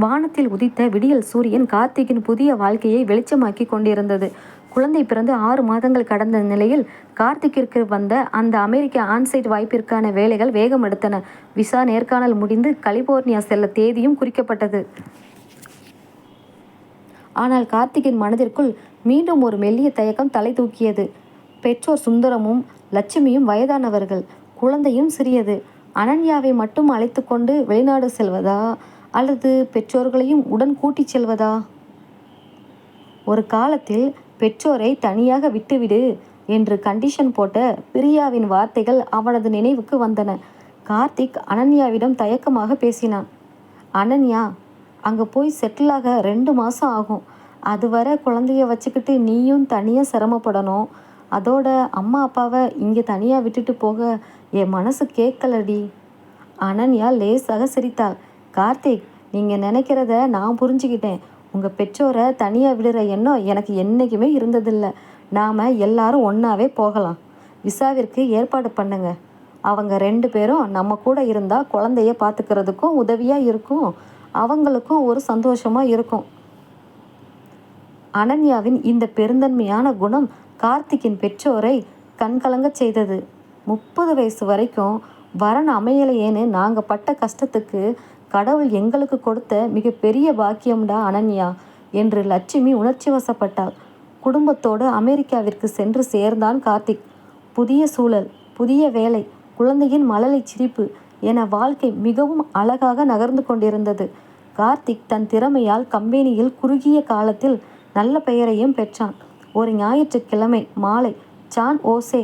வானத்தில் உதித்த விடியல் சூரியன் கார்த்திக்கின் புதிய வாழ்க்கையை வெளிச்சமாக்கி கொண்டிருந்தது. குழந்தை பிறந்து 6 மாதங்கள் கடந்த நிலையில் கார்த்திக்கிற்கு வந்த அந்த அமெரிக்க ஆன்சைட் வாய்ப்பிற்கான வேலைகள் வேகம் எடுத்தன. விசா நேர்காணல் முடிந்து கலிபோர்னியா செல்ல தேதியும் குறிக்கப்பட்டது. ஆனால் கார்த்திக்கின் மனதிற்குள் மீண்டும் ஒரு மெல்லிய தயக்கம் தலை தூக்கியது. பெற்றோர் சுந்தரமும் லட்சுமியும் வயதானவர்கள், குழந்தையும் சிறியது. அனன்யாவை மட்டும் அழைத்து கொண்டு வெளிநாடு செல்வதா அல்லது பெற்றோர்களையும் உடன் கூட்டிச் செல்வதா? ஒரு காலத்தில் பெற்றோரை தனியாக விட்டுவிடு என்று கண்டிஷன் போட்ட பிரியாவின் வார்த்தைகள் அவனது நினைவுக்கு வந்தன. கார்த்திக் அனன்யாவிடம் தயக்கமாக பேசினான். அனன்யா, அங்கே போய் செட்டிலாக 2 மாதம் ஆகும். அதுவரை குழந்தைய வச்சுக்கிட்டு நீயும் தனியாக சிரமப்படணும். அதோட அம்மா அப்பாவை இங்கே தனியாக விட்டுட்டு போக என் மனசு கேட்கலடி. அனன்யா லேசாக சிரித்தாள். கார்த்திக், நீங்கள் நினைக்கிறத நான் புரிஞ்சுக்கிட்டேன். உங்கள் பெற்றோரை தனியாக விடுற எண்ணம் எனக்கு என்றைக்குமே இருந்ததில்லை. நாம் எல்லாரும் ஒன்றாவே போகலாம். விசாவிற்கு ஏற்பாடு பண்ணுங்க. அவங்க 2 பேரும் நம்ம கூட இருந்தால் குழந்தைய பார்த்துக்கிறதுக்கும் உதவியாக இருக்கும், அவங்களுக்கும் ஒரு சந்தோஷமாக இருக்கும். அனன்யாவின் இந்த பெருந்தன்மையான குணம் கார்த்திக்கின் பெற்றோரை கண்கலங்கச் செய்தது. 30 வயசு வரைக்கும் வரன் அமையலையேன்னு நாங்கள் பட்ட கஷ்டத்துக்கு கடவுள் எங்களுக்கு கொடுத்த மிகப்பெரிய பாக்கியம்டா அனன்யா என்று லட்சுமி உணர்ச்சி வசப்பட்டாள். குடும்பத்தோடு அமெரிக்காவிற்கு சென்று சேர்ந்தான் கார்த்திக். புதிய சூழல், புதிய வேலை, குழந்தையின் மழலை சிரிப்பு என வாழ்க்கை மிகவும் அழகாக நகர்ந்து கொண்டிருந்தது. கார்த்திக் தன் திறமையால் கம்பெனியில் குறுகிய காலத்தில் நல்ல பெயரையும் பெற்றான். ஒரு ஞாயிற்றுக்கிழமை மாலை சான் ஓசே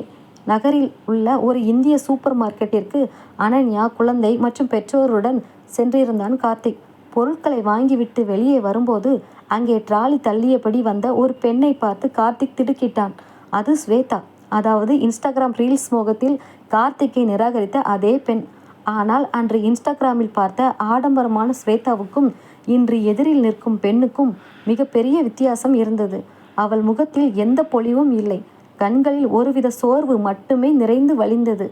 நகரில் உள்ள ஒரு இந்திய சூப்பர் மார்க்கெட்டிற்கு அனன்யா குழந்தை மற்றும் பெற்றோருடன் சென்றிருந்தான் கார்த்திக். பொருட்களை வாங்கிவிட்டு வெளியே வரும்போது அங்கே ட்ராலி தள்ளியபடி வந்த ஒரு பெண்ணை பார்த்து கார்த்திக் திடுக்கிட்டான். அது ஸ்வேதா, அதாவது இன்ஸ்டாகிராம் ரீல்ஸ் மோகத்தில் கார்த்திக்கை நிராகரித்த அதே பெண். ஆனால் அன்று இன்ஸ்டாகிராமில் பார்த்த ஆடம்பரமான ஸ்வேதாவுக்கும் இன்று எதிரில் நிற்கும் பெண்ணுக்கும் மிகப்பெரிய வித்தியாசம் இருந்தது. அவள் முகத்தில் எந்த பொலிவும் இல்லை. கண்களில் ஒருவித சோர்வு மட்டுமே நிறைந்து வழிந்தது.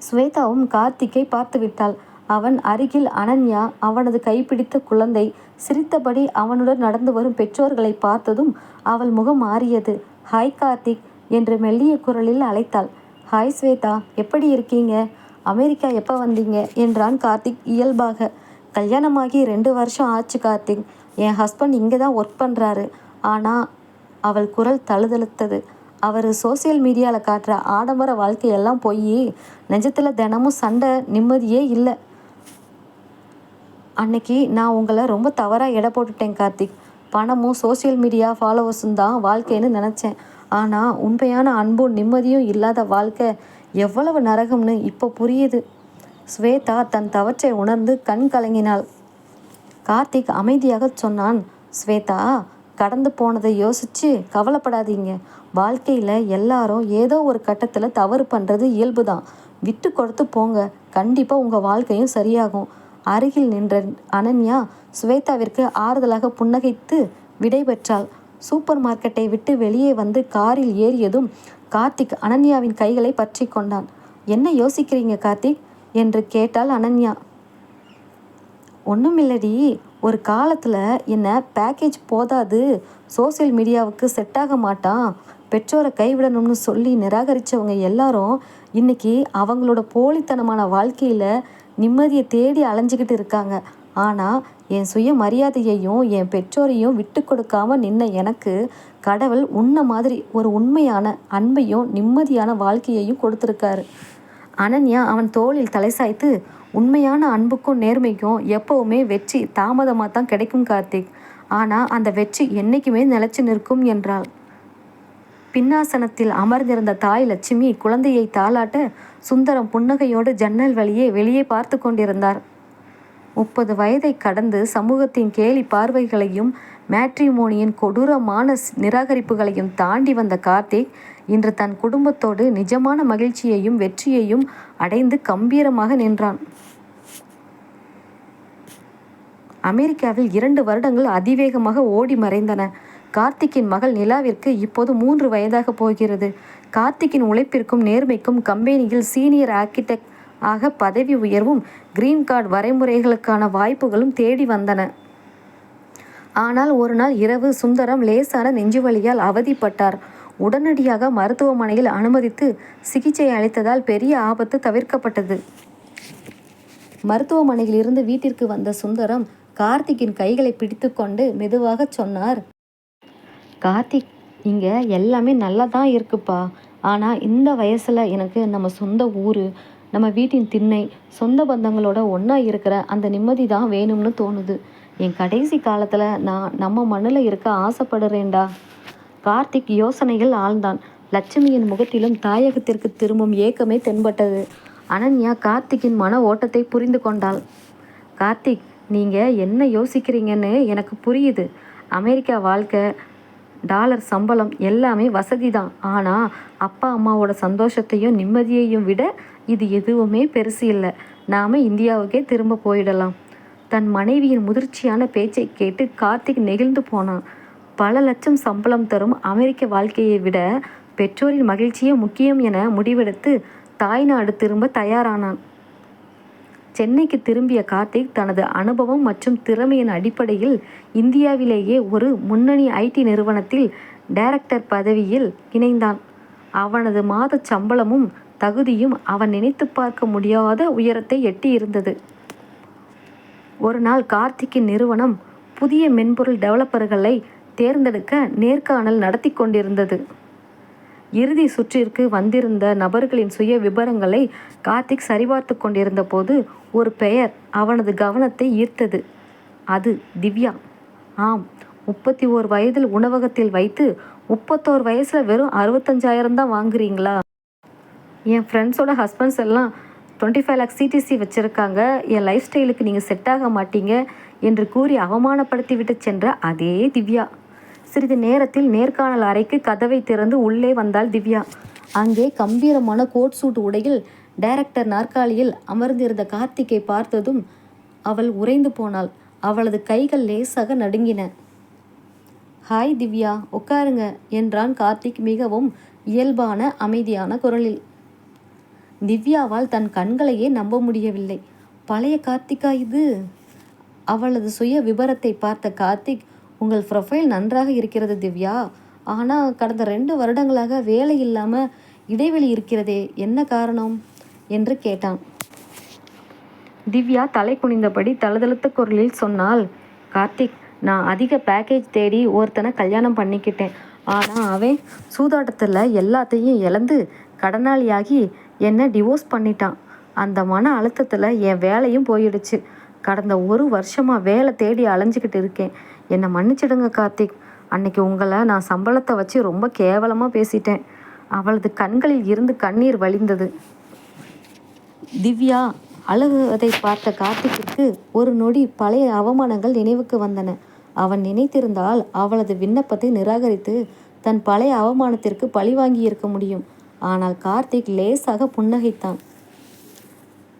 ஸ்வேதாவும் கார்த்திக்கை பார்த்துவிட்டாள். அவன் அருகில் அனன்யா, அவனது கைப்பிடித்த குழந்தை சிரித்தபடி அவனுடன் நடந்து வரும் பெற்றோர்களை பார்த்ததும் அவள் முகம் மாறியது. ஹாய் கார்த்திக் என்று மெல்லிய குரலில் அழைத்தாள். ஹாய் ஸ்வேதா, எப்படி இருக்கீங்க? அமெரிக்கா எப்போ வந்தீங்க என்றான் கார்த்திக் இயல்பாக. கல்யாணமாகி 2 வருஷம் ஆச்சு கார்த்திக். என் ஹஸ்பண்ட் இங்கே தான் ஒர்க் பண்ணுறாரு. ஆனால் அவள் குரல் தழுதழுத்தது. அவர் சோசியல் மீடியாவில் காட்டுற ஆடம்பர வாழ்க்கையெல்லாம் போய் நிஜத்தில் தினமும் சண்டை, நிம்மதியே இல்லை. அன்னைக்கு நான் உங்களை ரொம்ப தவறாக எடை போட்டுட்டேன் கார்த்திக். பணமும் சோசியல் மீடியா ஃபாலோவர்ஸும் தான் வாழ்க்கைன்னு நினச்சேன். ஆனால் உண்மையான அன்பும் நிம்மதியும் இல்லாத வாழ்க்கை எவ்வளவு நரகம்னு இப்போ புரியுது. ஸ்வேதா தன் தவற்றை உணர்ந்து கண் கலங்கினாள். கார்த்திக் அமைதியாக சொன்னான். ஸ்வேதா, கடந்து போனதை யோசிச்சு கவலைப்படாதீங்க. வாழ்க்கையில் எல்லாரும் ஏதோ ஒரு கட்டத்தில் தவறு பண்ணுறது இயல்பு தான். விட்டு கொடுத்து போங்க, கண்டிப்பாக உங்கள் வாழ்க்கையும் சரியாகும். அருகில் நின்ற அனன்யா ஸ்வேதாவிற்கு ஆறுதலாக புன்னகைத்து விடை பெற்றாள். சூப்பர் மார்க்கெட்டை விட்டு வெளியே வந்து காரில் ஏறியதும் கார்த்திக் அனன்யாவின் கைகளை பற்றி கொண்டான். என்ன யோசிக்கிறீங்க கார்த்திக் என்று கேட்டாள் அனன்யா. ஒன்றுமில்லடி, ஒரு காலத்தில் என்ன பேக்கேஜ் போதாது, சோசியல் மீடியாவுக்கு செட் ஆக மாட்டான், பெற்றோரை கைவிடணும்னு சொல்லி நிராகரித்தவங்க எல்லாரும் இன்னைக்கு அவங்களோட போலித்தனமான வாழ்க்கையில் நிம்மதியை தேடி அலைஞ்சிக்கிட்டு இருக்காங்க. ஆனால் என் சுய மரியாதையையும் என் பெற்றோரையும் விட்டு கொடுக்காம நின்ன எனக்கு கடவுள் உன்ன மாதிரி ஒரு உண்மையான அன்பையும் நிம்மதியான வாழ்க்கையையும் கொடுத்துருக்காரு. அனன்யா அவன் தோளில் தலை சாய்த்து, உண்மையான அன்புக்கும் நேர்மைக்கும் எப்போவுமே வெற்றி தாமதமாக தான் கிடைக்கும் கார்த்திக். ஆனால் அந்த வெற்றி என்றைக்குமே நிலைச்சு நிற்கும் என்றாள். பின்னாசனத்தில் அமர்ந்திருந்த தாய் லட்சுமி குழந்தையை தாளாட்ட சுந்தரம் புன்னகையோடு ஜன்னல் வழியே வெளியே பார்த்து கொண்டிருந்தார். 30 வயதை கடந்து சமூகத்தின் கேலி பார்வைகளையும் மேட்ரிமோனியின் கொடூரமான நிராகரிப்புகளையும் தாண்டி வந்த கார்த்திக் இன்று தன் குடும்பத்தோடு நிஜமான மகிழ்ச்சியையும் வெற்றியையும் அடைந்து கம்பீரமாக நின்றான். அமெரிக்காவில் 2 வருடங்கள் அதிவேகமாக ஓடி மறைந்தன. கார்த்திக்கின் மகள் நிலாவிற்கு இப்போது 3 வயதாக போகிறது. கார்த்திக்கின் உழைப்பிற்கும் நேர்மைக்கும் கம்பெனியில் சீனியர் ஆர்கிடெக்ட் ஆக பதவி உயர்வும் கிரீன் கார்டு வரைமுறைகளுக்கான வாய்ப்புகளும் தேடி வந்தன. ஆனால் ஒரு நாள் இரவு சுந்தரம் லேசான நெஞ்சுவலியால் அவதிப்பட்டார். உடனடியாக மருத்துவமனையில் அனுமதித்து சிகிச்சை அளித்ததால் பெரிய ஆபத்து தவிர்க்கப்பட்டது. மருத்துவமனையில் இருந்து வீட்டிற்கு வந்த சுந்தரம் கார்த்திக்கின் கைகளை பிடித்து கொண்டு மெதுவாக சொன்னார். கார்த்திக், இங்கே எல்லாமே நல்லா தான் இருக்குப்பா. ஆனால் இந்த வயசில் எனக்கு நம்ம சொந்த ஊர், நம்ம வீட்டின் திண்ணை, சொந்த பந்தங்களோட ஒன்றா இருக்கிற அந்த நிம்மதி தான் வேணும்னு தோணுது. என் கடைசி காலத்தில் நான் நம்ம மண்ணில் இருக்க ஆசைப்படுறேன்டா. கார்த்திக் யோசனைகள் ஆழ்ந்தான். லட்சுமியின் முகத்திலும் தாயகத்திற்கு திரும்பும் ஏக்கமே தென்பட்டது. அனன்யா கார்த்திக்கின் மன ஓட்டத்தை புரிந்து கொண்டாள். கார்த்திக், நீங்கள் என்ன யோசிக்கிறீங்கன்னு எனக்கு புரியுது. அமெரிக்கா வாழ்க்கை, டாலர் சம்பளம் எல்லாமே வசதி தான். ஆனால் அப்பா அம்மாவோட சந்தோஷத்தையும் நிம்மதியையும் விட இது எதுவுமே பெருசு இல்லை. நாம் இந்தியாவுக்கே திரும்ப போயிடலாம். தன் மனைவியின் முதிர்ச்சியான பேச்சை கேட்டு கார்த்திக் நெகிழ்ந்து போனான். பல லட்சம் சம்பளம் தரும் அமெரிக்க வாழ்க்கையை விட பெற்றோரின் மகிழ்ச்சியே முக்கியம் என முடிவெடுத்து தாய்நாடு திரும்ப தயாரானான். சென்னைக்கு திரும்பிய கார்த்திக் தனது அனுபவம் மற்றும் திறமையின் அடிப்படையில் இந்தியாவிலேயே ஒரு முன்னணி ஐடி நிறுவனத்தில் டைரக்டர் பதவியில் இணைந்தான். அவனது மாத சம்பளமும் தகுதியும் அவன் நினைத்து பார்க்க முடியாத உயரத்தை எட்டியிருந்தது. ஒரு நாள் கார்த்திக்கின் நிறுவனம் புதிய மென்பொருள் டெவலப்பர்களை தேர்ந்தெடுக்க நேர்காணல் நடத்தி கொண்டிருந்தது. இறுதி சுற்றிற்கு வந்திருந்த நபர்களின் சுய விபரங்களை கார்த்திக் சரிபார்த்து கொண்டிருந்த போது ஒரு பெயர் அவனது கவனத்தை ஈர்த்தது. அது திவ்யா. ஆம், 31 வயதில் உணவகத்தில் வைத்து 31 வயசில் வெறும் 65,000 தான் வாங்குறீங்களா? என் ஃப்ரெண்ட்ஸோட ஹஸ்பண்ட்ஸ் எல்லாம் 25 லேக் சிடிசி வச்சுருக்காங்க. என் லைஃப் ஸ்டைலுக்கு நீங்கள் செட் ஆக மாட்டீங்க என்று கூறி அவமானப்படுத்தி விட்டு சென்ற அதே திவ்யா. சிறிது நேரத்தில் நேர்காணல் அறைக்கு கதவை திறந்து உள்ளே வந்தாள் திவ்யா. அங்கே கம்பீரமான கோட் சூட் உடையில் டைரக்டர் நாற்காலியில் அமர்ந்திருந்த கார்த்திக்கை பார்த்ததும் அவள் உறைந்து போனாள். அவளது கைகள் லேசாக நடுங்கின. ஹாய் திவ்யா, உட்காருங்க என்றான் கார்த்திக் மிகவும் இயல்பான அமைதியான குரலில். திவ்யாவால் தன் கண்களையே நம்ப முடியவில்லை. பழைய கார்த்திகா இது? அவளது சுய விபரத்தை பார்த்த கார்த்திக், உங்கள் ப்ரொஃபைல் நன்றாக இருக்கிறது திவ்யா. ஆனால் கடந்த 2 வருடங்களாக வேலை இல்லாமல் இடைவெளி இருக்கிறதே, என்ன காரணம் என்று கேட்டான். திவ்யா தலை குனிந்தபடி தழுதழுத்த குரலில் சொன்னாள். கார்த்திக், நான் அதிக பேக்கேஜ் தேடி ஒருத்தனை கல்யாணம் பண்ணிக்கிட்டேன். ஆனால் அவன் சூதாட்டத்தில் எல்லாத்தையும் இழந்து கடனாளியாகி என்னை டிவோர்ஸ் பண்ணிட்டான். அந்த மன அழுத்தத்தில் என் வேலையும் போயிடுச்சு. கடந்த 1 வருஷமாக வேலை தேடி அலைஞ்சிக்கிட்டு இருக்கேன். என்னை மன்னிச்சிடுங்க கார்த்திக். அன்னைக்கு உங்களை நான் சம்பளத்தை வச்சு ரொம்ப கேவலமாக பேசிட்டேன். அவளது கண்களில் இருந்து கண்ணீர் வழிந்தது. திவ்யா அழுகுவதை பார்த்த கார்த்திக்கிற்கு ஒரு நொடி பழைய அவமானங்கள் நினைவுக்கு வந்தன. அவன் நினைத்திருந்தால் அவளது விண்ணப்பத்தை நிராகரித்து தன் பழைய அவமானத்திற்கு பழிவாங்கி இருக்க முடியும். ஆனால் கார்த்திக் லேசாக புன்னகைத்தான்.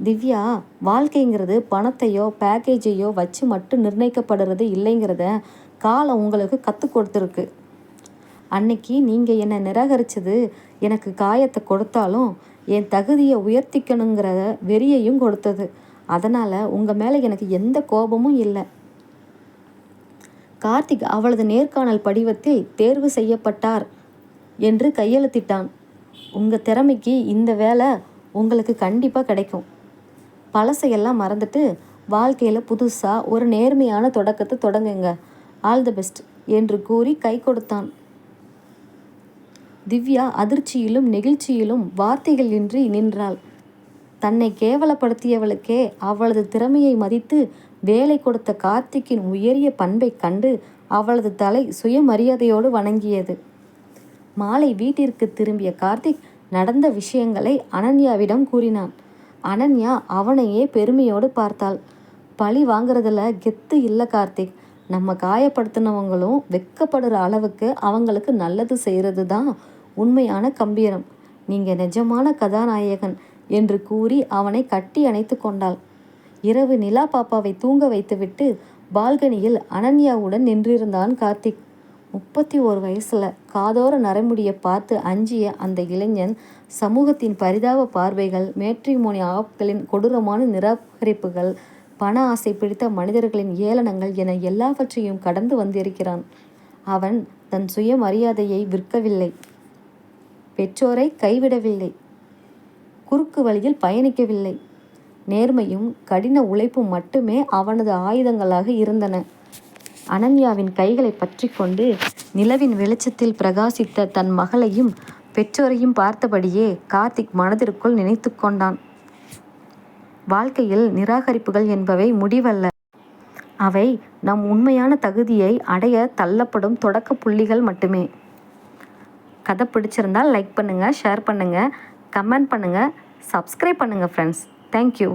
திவ்யா, வாழ்க்கைங்கிறது பணத்தையோ பேக்கேஜையோ வச்சு மட்டும் நிர்ணயிக்கப்படுறது இல்லைங்கிறத காலம் உங்களுக்கு கற்றுக் கொடுத்துருக்கு. அன்னைக்கு நீங்கள் என்னை நிராகரித்தது எனக்கு காயத்தை கொடுத்தாலும் என் தகுதியை உயர்த்திக்கணுங்கிற வெறியையும் கொடுத்தது. அதனால் உங்கள் மேலே எனக்கு எந்த கோபமும் இல்லை. கார்த்திக் அவளது நேர்காணல் படிவத்தில் தேர்வு செய்யப்பட்டார் என்று கையெழுத்திட்டான். உங்கள் திறமைக்கு இந்த வேலை உங்களுக்கு கண்டிப்பாக கிடைக்கும். பழசையெல்லாம் மறந்துட்டு வாழ்க்கையில் புதுசாக ஒரு நேர்மையான தொடக்கத்தை தொடங்குங்க. ஆல் தி பெஸ்ட் என்று கூறி கை கொடுத்தான். திவ்யா அதிர்ச்சியிலும் நெகிழ்ச்சியிலும் வார்த்தைகள் இன்றி நின்றாள். தன்னை கேவலப்படுத்தியவளுக்கே அவளது திறமையை மதித்து வேலை கொடுத்த கார்த்திக்கின் உயரிய பண்பை கண்டு அவளது தலை சுயமரியாதையோடு வணங்கியது. மாலை வீட்டிற்கு திரும்பிய கார்த்திக் நடந்த விஷயங்களை அனன்யாவிடம் கூறினான். அனன்யா அவனையே பெருமையோடு பார்த்தாள். பழி வாங்குறதுல கெத்து இல்லை கார்த்திக். நம்ம காயப்படுத்தினவங்களும் வெக்கப்படுற அளவுக்கு அவங்களுக்கு நல்லது செய்கிறது தான் உண்மையான கம்பீரம். நீங்கள் நிஜமான கதாநாயகன் என்று கூறி அவனை கட்டி அணைத்து கொண்டாள். இரவு நிலா பாப்பாவை தூங்க வைத்துவிட்டு பால்கனியில் அனன்யாவுடன் நின்றிருந்தான் கார்த்திக். 31 வயசில் காதோர நரைமுடியை பார்த்து அஞ்சிய அந்த இளைஞன் சமூகத்தின் பரிதாப பார்வைகள், மேட்ரிமோனி ஆப்களின் கொடூரமான நிராகரிப்புகள், பண ஆசை பிடித்த மனிதர்களின் ஏளனங்கள் என எல்லாவற்றையும் கடந்து வந்திருக்கிறான். அவன் தன் சுயமரியாதையை விற்கவில்லை, பெற்றோரை கைவிடவில்லை, குறுக்கு வழியில் பயணிக்கவில்லை. நேர்மையும் கடின உழைப்பும் மட்டுமே அவனது ஆயுதங்களாக இருந்தன. அனன்யாவின் கைகளை பற்றி கொண்டு நிலவின் வெளிச்சத்தில் பிரகாசித்த தன் மகளையும் பெற்றோரையும் பார்த்தபடியே கார்த்திக் மனதிற்குள் நினைத்து கொண்டான். வாழ்க்கையில் நிராகரிப்புகள் என்பவை முடிவல்ல. அவை நம் உண்மையான தகுதியை அடைய தள்ளப்படும் தொடக்க புள்ளிகள் மட்டுமே. கதை பிடிச்சிருந்தால் லைக் பண்ணுங்கள், ஷேர் பண்ணுங்கள், கமெண்ட் பண்ணுங்கள், சப்ஸ்கிரைப் பண்ணுங்கள் ஃப்ரெண்ட்ஸ். தேங்க்யூ.